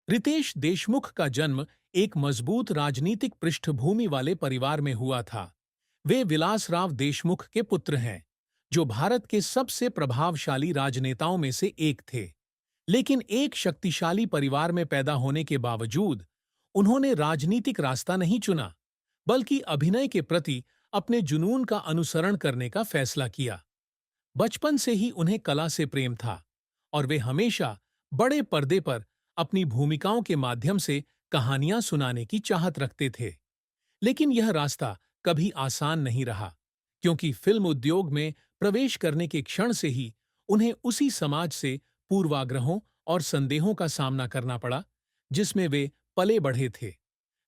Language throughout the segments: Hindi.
रितेश देशमुख का जन्म एक मजबूत राजनीतिक पृष्ठभूमि वाले परिवार में हुआ था। वे विलासराव देशमुख के पुत्र हैं, जो भारत के सबसे प्रभावशाली राजनेताओं में से एक थे। लेकिन एक शक्तिशाली परिवार में पैदा होने के बावजूद उन्होंने राजनीतिक रास्ता नहीं चुना, बल्कि अभिनय के प्रति अपने जुनून का अनुसरण करने का फैसला किया। बचपन से ही उन्हें कला से प्रेम था और वे हमेशा बड़े पर्दे पर अपनी भूमिकाओं के माध्यम से कहानियां सुनाने की चाहत रखते थे। लेकिन यह रास्ता कभी आसान नहीं रहा, क्योंकि फिल्म उद्योग में प्रवेश करने के क्षण से ही उन्हें उसी समाज से पूर्वाग्रहों और संदेहों का सामना करना पड़ा, जिसमें वे पले बढ़े थे।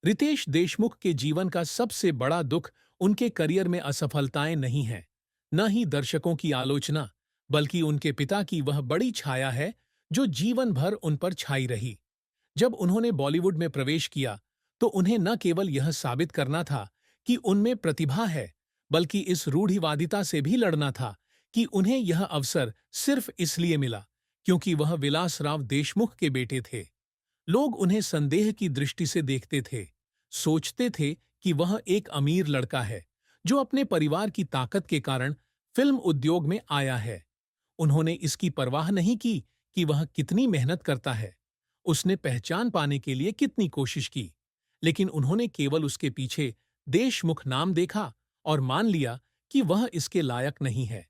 रितेश देशमुख के जीवन का सबसे बड़ा दुख उनके करियर में असफलताएं नहीं हैं, न ही दर्शकों की आलोचना, बल्कि उनके पिता की वह बड़ी छाया है जो जीवन भर उन पर छाई रही। जब उन्होंने बॉलीवुड में प्रवेश किया, तो उन्हें न केवल यह साबित करना था कि उनमें प्रतिभा है, बल्कि इस रूढ़िवादिता से भी लड़ना था कि उन्हें यह अवसर सिर्फ इसलिए मिला क्योंकि वह विलासराव देशमुख के बेटे थे। लोग उन्हें संदेह की दृष्टि से देखते थे, सोचते थे कि वह एक अमीर लड़का है जो अपने परिवार की ताकत के कारण फिल्म उद्योग में आया है। उन्होंने इसकी परवाह नहीं की कि वह कितनी मेहनत करता है, उसने पहचान पाने के लिए कितनी कोशिश की, लेकिन उन्होंने केवल उसके पीछे देशमुख नाम देखा और मान लिया कि वह इसके लायक नहीं है।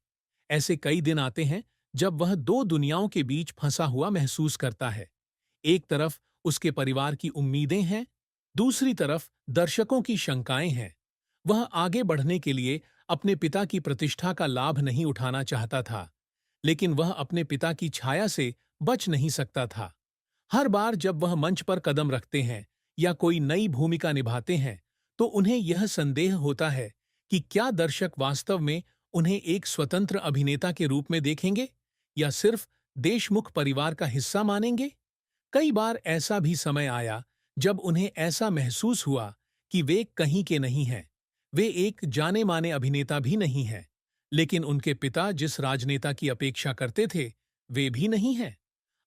ऐसे कई दिन आते हैं जब वह दो दुनियाओं के बीच फंसा हुआ महसूस करता है। एक तरफ उसके परिवार की उम्मीदें हैं, दूसरी तरफ दर्शकों की शंकाएं हैं। वह आगे बढ़ने के लिए अपने पिता की प्रतिष्ठा का लाभ नहीं उठाना चाहता था, लेकिन वह अपने पिता की छाया से बच नहीं सकता था। हर बार जब वह मंच पर कदम रखते हैं या कोई नई भूमिका निभाते हैं, तो उन्हें यह संदेह होता है कि क्या दर्शक वास्तव में उन्हें एक स्वतंत्र अभिनेता के रूप में देखेंगे या सिर्फ देशमुख परिवार का हिस्सा मानेंगे। कई बार ऐसा भी समय आया जब उन्हें ऐसा महसूस हुआ कि वे कहीं के नहीं हैं, वे एक जाने माने अभिनेता भी नहीं हैं, लेकिन उनके पिता जिस राजनेता की अपेक्षा करते थे, वे भी नहीं हैं।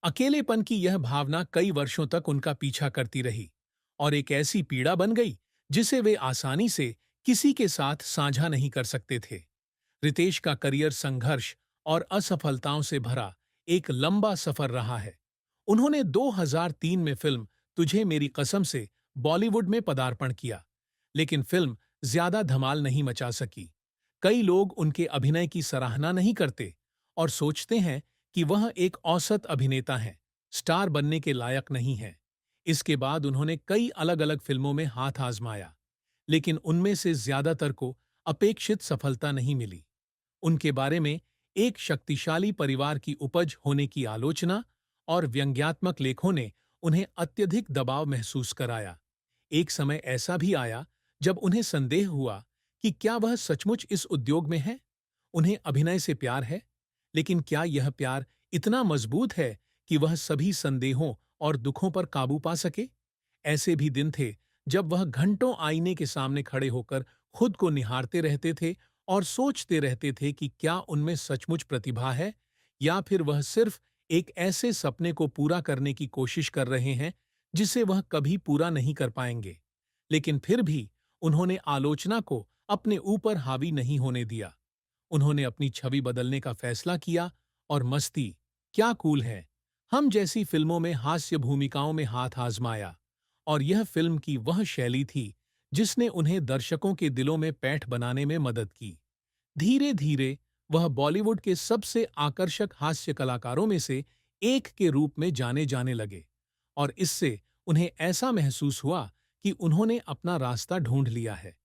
अकेलेपन की यह भावना कई वर्षों तक उनका पीछा करती रही और एक ऐसी पीड़ा बन गई जिसे वे आसानी से किसी के साथ साझा नहीं कर सकते थे। रितेश का करियर संघर्ष और असफलताओं से भरा एक लंबा सफर रहा है। उन्होंने 2003 में फिल्म तुझे मेरी कसम से बॉलीवुड में पदार्पण किया, लेकिन फिल्म ज्यादा धमाल नहीं मचा सकी। कई लोग उनके अभिनय की सराहना नहीं करते और सोचते हैं कि वह एक औसत अभिनेता हैं, स्टार बनने के लायक नहीं हैं। इसके बाद उन्होंने कई अलग-अलग फिल्मों में हाथ आजमाया, लेकिन उनमें से ज्यादातर को अपेक्षित सफलता नहीं मिली। उनके बारे में एक शक्तिशाली परिवार की उपज होने की आलोचना और व्यंग्यात्मक लेखों ने उन्हें अत्यधिक दबाव महसूस कराया। एक समय ऐसा भी आया जब उन्हें संदेह हुआ कि क्या वह सचमुच इस उद्योग में है। उन्हें अभिनय से प्यार है, लेकिन क्या यह प्यार इतना मजबूत है कि वह सभी संदेहों और दुखों पर काबू पा सके। ऐसे भी दिन थे जब वह घंटों आईने के सामने खड़े होकर खुद को निहारते रहते थे और सोचते रहते थे कि क्या उनमें सचमुच प्रतिभा है या फिर वह सिर्फ एक ऐसे सपने को पूरा करने की कोशिश कर रहे हैं जिसे वह कभी पूरा नहीं कर पाएंगे। लेकिन फिर भी उन्होंने आलोचना को अपने ऊपर हावी नहीं होने दिया। उन्होंने अपनी छवि बदलने का फैसला किया और मस्ती, क्या कूल है, हम जैसी फिल्मों में हास्य भूमिकाओं में हाथ आजमाया। और यह फिल्म की वह शैली थी जिसने उन्हें दर्शकों के दिलों में पैठ बनाने में मदद की। धीरे धीरे वह बॉलीवुड के सबसे आकर्षक हास्य कलाकारों में से एक के रूप में जाने जाने लगे और इससे उन्हें ऐसा महसूस हुआ कि उन्होंने अपना रास्ता ढूंढ लिया है।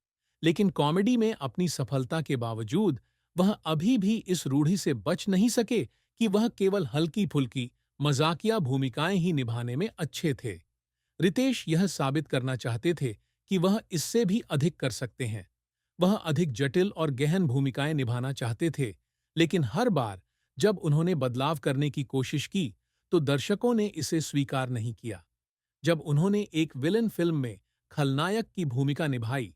लेकिन कॉमेडी में अपनी सफलता के बावजूद वह अभी भी इस रूढ़ि से बच नहीं सके कि वह केवल हल्की फुल्की मजाकिया भूमिकाएं ही निभाने में अच्छे थे। रितेश यह साबित करना चाहते थे कि वह इससे भी अधिक कर सकते हैं। वह अधिक जटिल और गहन भूमिकाएं निभाना चाहते थे, लेकिन हर बार जब उन्होंने बदलाव करने की कोशिश की, तो दर्शकों ने इसे स्वीकार नहीं किया। जब उन्होंने एक विलेन फिल्म में खलनायक की भूमिका निभाई,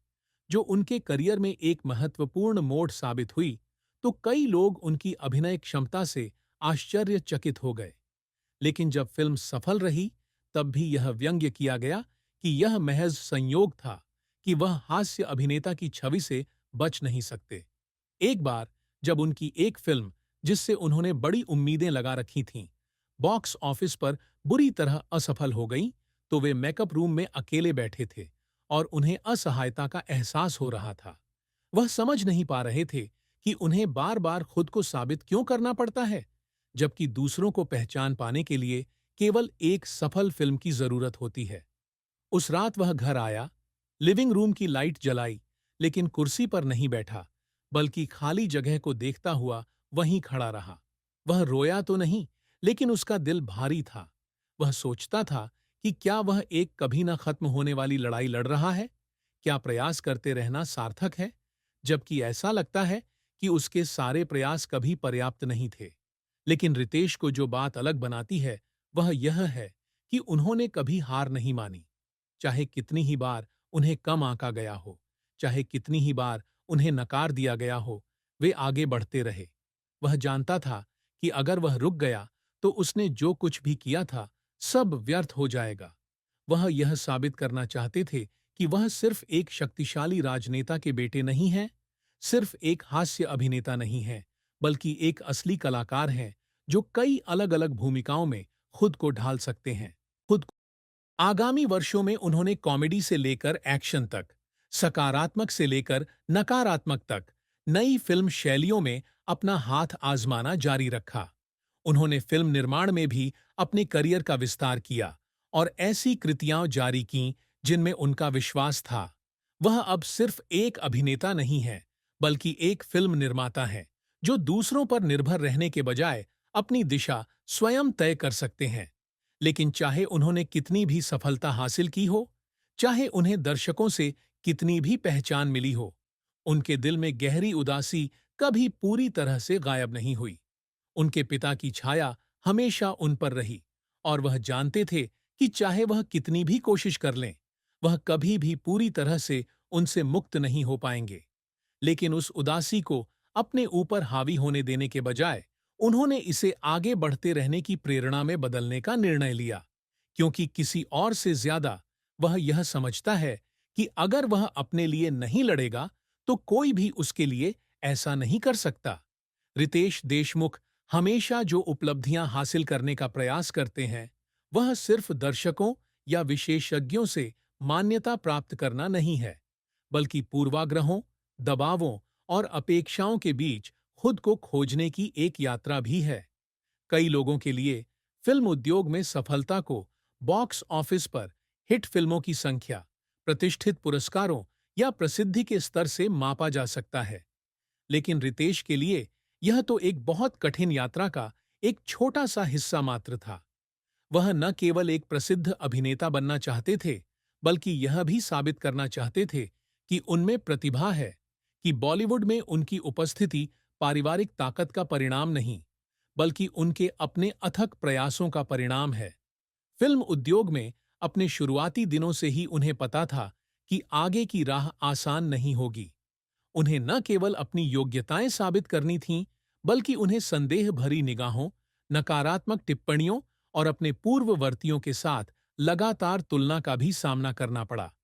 जो उनके करियर में एक महत्वपूर्ण मोड़ साबित हुई, तो कई लोग उनकी अभिनय क्षमता से आश्चर्यचकित हो गए। लेकिन जब फिल्म सफल रही, तब भी यह व्यंग्य किया गया कि यह महज संयोग था कि वह हास्य अभिनेता की छवि से बच नहीं सकते। एक बार जब उनकी एक फिल्म, जिससे उन्होंने बड़ी उम्मीदें लगा रखी थीं, बॉक्स ऑफिस पर बुरी तरह असफल हो गई, तो वे मेकअप रूम में अकेले बैठे थे और उन्हें असहायता का एहसास हो रहा था। वह समझ नहीं पा रहे थे कि उन्हें बार बार खुद को साबित क्यों करना पड़ता है, जबकि दूसरों को पहचान पाने के लिए केवल एक सफल फिल्म की जरूरत होती है। उस रात वह घर आया, लिविंग रूम की लाइट जलाई, लेकिन कुर्सी पर नहीं बैठा, बल्कि खाली जगह को देखता हुआ वहीं खड़ा रहा। वह रोया तो नहीं, लेकिन उसका दिल भारी था। वह सोचता था कि क्या वह एक कभी न खत्म होने वाली लड़ाई लड़ रहा है? क्या प्रयास करते रहना सार्थक है? जबकि ऐसा लगता है कि उसके सारे प्रयास कभी पर्याप्त नहीं थे। लेकिन रितेश को जो बात अलग बनाती है, वह यह है कि उन्होंने कभी हार नहीं मानी। चाहे कितनी ही बार उन्हें कम आंका गया हो, चाहे कितनी ही बार उन्हें नकार दिया गया हो, वे आगे बढ़ते रहे। वह जानता था कि अगर वह रुक गया, तो उसने जो कुछ भी किया था, सब व्यर्थ हो जाएगा। वह यह साबित करना चाहते थे कि वह सिर्फ एक शक्तिशाली राजनेता के बेटे नहीं हैं, सिर्फ एक हास्य अभिनेता नहीं हैं, बल्कि एक असली कलाकार हैं, जो कई अलग-अलग भूमिकाओं में खुद को ढाल सकते हैं। खुद आगामी वर्षों में उन्होंने कॉमेडी से लेकर एक्शन तक, सकारात्मक से लेकर नकारात्मक तक, नई फिल्म शैलियों में अपना हाथ आजमाना जारी रखा। उन्होंने फिल्म निर्माण में भी अपने करियर का विस्तार किया और ऐसी कृतियां जारी कीं जिनमें उनका विश्वास था। वह अब सिर्फ एक अभिनेता नहीं है, बल्कि एक फिल्म निर्माता है, जो दूसरों पर निर्भर रहने के बजाय अपनी दिशा स्वयं तय कर सकते हैं। लेकिन चाहे उन्होंने कितनी भी सफलता हासिल की हो, चाहे उन्हें दर्शकों से कितनी भी पहचान मिली हो, उनके दिल में गहरी उदासी कभी पूरी तरह से गायब नहीं हुई। उनके पिता की छाया हमेशा उन पर रही और वह जानते थे कि चाहे वह कितनी भी कोशिश कर लें, वह कभी भी पूरी तरह से उनसे मुक्त नहीं हो पाएंगे। लेकिन उस उदासी को अपने ऊपर हावी होने देने के बजाय उन्होंने इसे आगे बढ़ते रहने की प्रेरणा में बदलने का निर्णय लिया, क्योंकि किसी और से ज्यादा वह यह समझता है कि अगर वह अपने लिए नहीं लड़ेगा, तो कोई भी उसके लिए ऐसा नहीं कर सकता। रितेश देशमुख हमेशा जो उपलब्धियां हासिल करने का प्रयास करते हैं, वह सिर्फ दर्शकों या विशेषज्ञों से मान्यता प्राप्त करना नहीं है, बल्कि पूर्वाग्रहों, दबावों और अपेक्षाओं के बीच खुद को खोजने की एक यात्रा भी है। कई लोगों के लिए फिल्म उद्योग में सफलता को बॉक्स ऑफिस पर हिट फिल्मों की संख्या, प्रतिष्ठित पुरस्कारों या प्रसिद्धि के स्तर से मापा जा सकता है। लेकिन रितेश के लिए यह तो एक बहुत कठिन यात्रा का एक छोटा सा हिस्सा मात्र था। वह न केवल एक प्रसिद्ध अभिनेता बनना चाहते थे, बल्कि यह भी साबित करना चाहते थे कि उनमें प्रतिभा है, कि बॉलीवुड में उनकी उपस्थिति पारिवारिक ताकत का परिणाम नहीं, बल्कि उनके अपने अथक प्रयासों का परिणाम है। फिल्म उद्योग में अपने शुरुआती दिनों से ही उन्हें पता था कि आगे की राह आसान नहीं होगी। उन्हें न केवल अपनी योग्यताएं साबित करनी थीं, बल्कि उन्हें संदेह भरी निगाहों, नकारात्मक टिप्पणियों और अपने पूर्ववर्तियों के साथ लगातार तुलना का भी सामना करना पड़ा।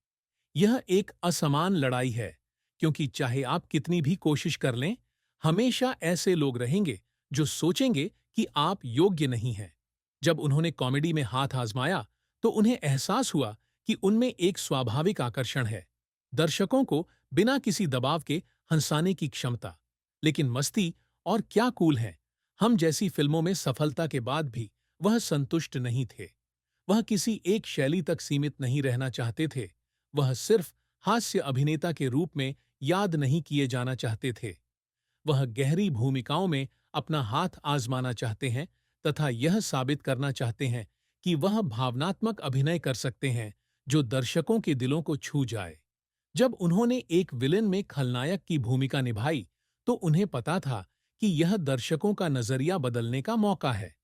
यह एक असमान लड़ाई है, क्योंकि चाहे आप कितनी भी कोशिश कर लें, हमेशा ऐसे लोग रहेंगे जो सोचेंगे कि आप योग्य नहीं हैं। जब उन्होंने कॉमेडी में हाथ आजमाया, तो उन्हें एहसास हुआ कि उनमें एक स्वाभाविक आकर्षण है, दर्शकों को बिना किसी दबाव के हंसाने की क्षमता। लेकिन मस्ती और क्या कूल है, हम जैसी फिल्मों में सफलता के बाद भी वह संतुष्ट नहीं थे। वह किसी एक शैली तक सीमित नहीं रहना चाहते थे। वह सिर्फ हास्य अभिनेता के रूप में याद नहीं किए जाना चाहते थे। वह गहरी भूमिकाओं में अपना हाथ आजमाना चाहते हैं तथा यह साबित करना चाहते हैं कि वह भावनात्मक अभिनय कर सकते हैं जो दर्शकों के दिलों को छू जाए। जब उन्होंने एक विलेन में खलनायक की भूमिका निभाई, तो उन्हें पता था कि यह दर्शकों का नजरिया बदलने का मौका है।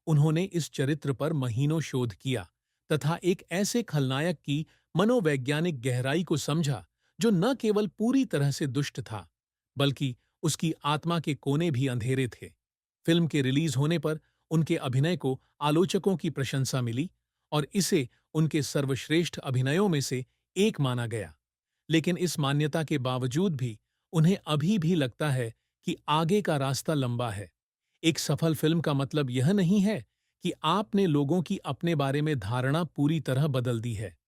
उन्होंने इस चरित्र पर महीनों शोध किया तथा एक ऐसे खलनायक की मनोवैज्ञानिक गहराई को समझा जो न केवल पूरी तरह से दुष्ट था, बल्कि उसकी आत्मा के कोने भी अंधेरे थे। फिल्म के रिलीज होने पर उनके अभिनय को आलोचकों की प्रशंसा मिली और इसे उनके सर्वश्रेष्ठ अभिनयों में से एक माना गया। लेकिन इस मान्यता के बावजूद भी उन्हें अभी भी लगता है कि आगे का रास्ता लंबा है। एक सफल फिल्म का मतलब यह नहीं है कि आपने लोगों की अपने बारे में धारणा पूरी तरह बदल दी है।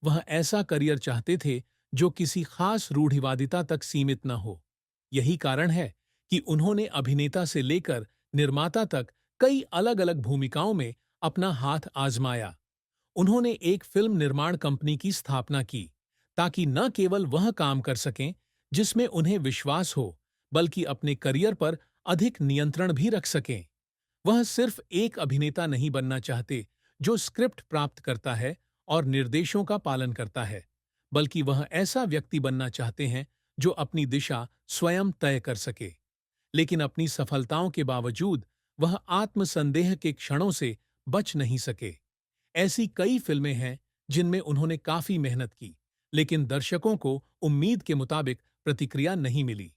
वह ऐसा करियर चाहते थे जो किसी खास रूढ़िवादिता तक सीमित न हो। यही कारण है कि उन्होंने अभिनेता से लेकर निर्माता तक कई अलग-अलग भूमिकाओं में अपना हाथ आजमाया। उन्होंने एक फिल्म निर्माण कंपनी की स्थापना की, ताकि न केवल वह काम कर सकें जिसमें उन्हें विश्वास हो, बल्कि अपने करियर पर अधिक नियंत्रण भी रख सकें। वह सिर्फ एक अभिनेता नहीं बनना चाहते जो स्क्रिप्ट प्राप्त करता है और निर्देशों का पालन करता है, बल्कि वह ऐसा व्यक्ति बनना चाहते हैं जो अपनी दिशा स्वयं तय कर सके। लेकिन अपनी सफलताओं के बावजूद वह आत्मसंदेह के क्षणों से बच नहीं सके। ऐसी कई फिल्में हैं जिनमें उन्होंने काफी मेहनत की, लेकिन दर्शकों को उम्मीद के मुताबिक प्रतिक्रिया नहीं मिली।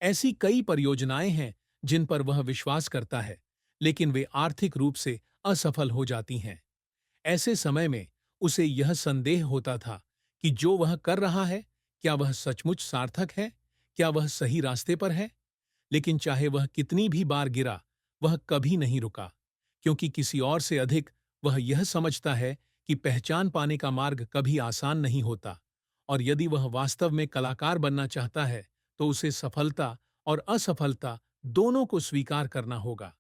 ऐसी कई परियोजनाएं हैं जिन पर वह विश्वास करता है, लेकिन वे आर्थिक रूप से असफल हो जाती हैं। ऐसे समय में उसे यह संदेह होता था कि जो वह कर रहा है, क्या वह सचमुच सार्थक है? क्या वह सही रास्ते पर है? लेकिन चाहे वह कितनी भी बार गिरा, वह कभी नहीं रुका, क्योंकि किसी और से अधिक वह यह समझता है कि पहचान पाने का मार्ग कभी आसान नहीं होता, और यदि वह वास्तव में कलाकार बनना चाहता है, तो उसे सफलता और असफलता दोनों को स्वीकार करना होगा।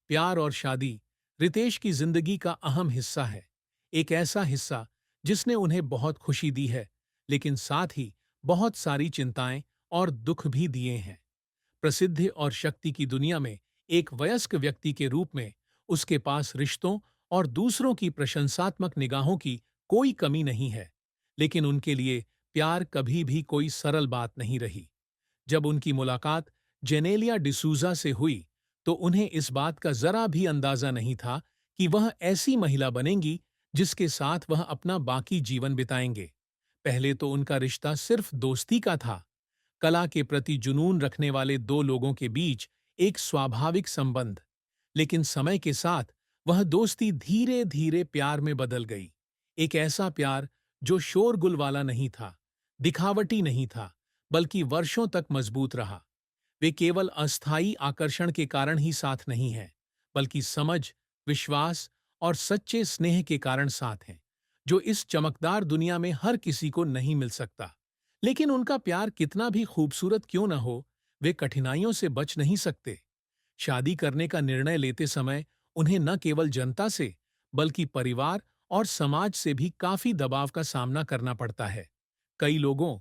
प्यार और शादी रितेश की जिंदगी का अहम हिस्सा है, एक ऐसा हिस्सा जिसने उन्हें बहुत खुशी दी है, लेकिन साथ ही बहुत सारी चिंताएं और दुख भी दिए हैं। प्रसिद्धि और शक्ति की दुनिया में एक वयस्क व्यक्ति के रूप में उसके पास रिश्तों और दूसरों की प्रशंसात्मक निगाहों की कोई कमी नहीं है, लेकिन उनके लिए प्यार कभी भी कोई सरल बात नहीं रही। जब उनकी मुलाकात जेनेलिया डिसूजा से हुई, तो उन्हें इस बात का जरा भी अंदाजा नहीं था कि वह ऐसी महिला बनेंगी जिसके साथ वह अपना बाकी जीवन बिताएंगे। पहले तो उनका रिश्ता सिर्फ दोस्ती का था, कला के प्रति जुनून रखने वाले दो लोगों के बीच एक स्वाभाविक संबंध। लेकिन समय के साथ वह दोस्ती धीरे धीरे प्यार में बदल गई। एक ऐसा प्यार जो शोरगुल वाला नहीं था, दिखावटी नहीं था, बल्कि वर्षों तक मजबूत रहा। वे केवल अस्थायी आकर्षण के कारण ही साथ नहीं हैं, बल्कि समझ, विश्वास और सच्चे स्नेह के कारण साथ हैं, जो इस चमकदार दुनिया में हर किसी को नहीं मिल सकता। लेकिन उनका प्यार कितना भी खूबसूरत क्यों न हो, वे कठिनाइयों से बच नहीं सकते। शादी करने का निर्णय लेते समय उन्हें न केवल जनता से, बल्कि परिवार और समाज से भी काफी दबाव का सामना करना पड़ता है। कई लोगों,